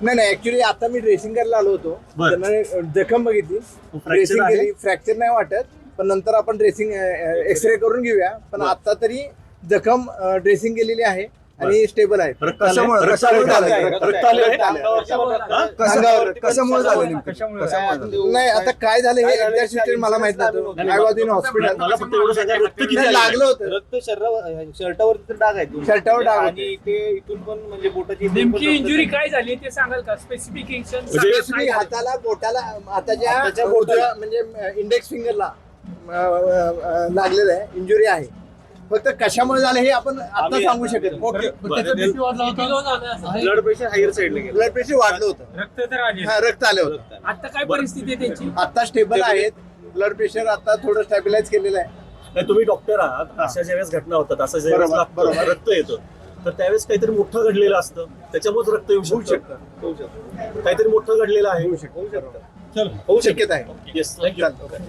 नाही ऍक्च्युली आता मी ड्रेसिंग करायला आलो होतो. बरं. त्यांना जखम बघितली, fracture ड्रेसिंग आहे? केली. फ्रॅक्चर नाही वाटत, पण नंतर आपण ड्रेसिंग एक्सरे करून घेऊया. पण बरं. आता तरी जखम ड्रेसिंग केलेली आहे आणि स्टेबल आहे. कशामुळे रक्त आलं? कशामुळे झालं नेमकं? नाही आता काय झालं हे एक्झॅक्ट सिच्युएशन मला माहित नव्हतं. I was in hospital. मला फक्त एवढं सांगा, रक्त किती आलं? लागलं होतं रक्त शर्टावरती तर डाग आहे शर्टावर डाग होते. आणि ते इथून पण म्हणजे बोटाची नेमकी इंजुरी काय झाली ते सांगाल का? स्पेसिफिकेशन Specifically हाताला बोटाला हाताच्या बोटाला म्हणजे इंडेक्स फिंगरला लागलेलं आहे, इंजुरी आहे. फक्त कशामुळे झालं हे आपण आता सांगू शकत नाही. ब्लड प्रेशर हायर साईडला गेलं. ब्लड प्रेशर वाढलं होतं, रक्त तर आले. हा, रक्त आलं होतं. आता काय परिस्थिती आहे त्यांची? आता स्टेबल आहेत. ब्लड प्रेशर आता थोडं स्टॅबिलाइज केलेलं आहे. नाही, तुम्ही डॉक्टर आहात. अशा ज्यावेळेस घटना होतात, असं ज्यावेळेस बरोबर, लागतं, बरोबर. रक्त येतं, तर त्यावेळेस काहीतरी मोठं घडलेलं असतं, त्याच्यामुळे रक्त येऊ शकतं. होऊ शकतं. काहीतरी मोठं घडलेलं आहे. होऊ शकतं. शक्यता आहे. Yes, thank you. चालतं.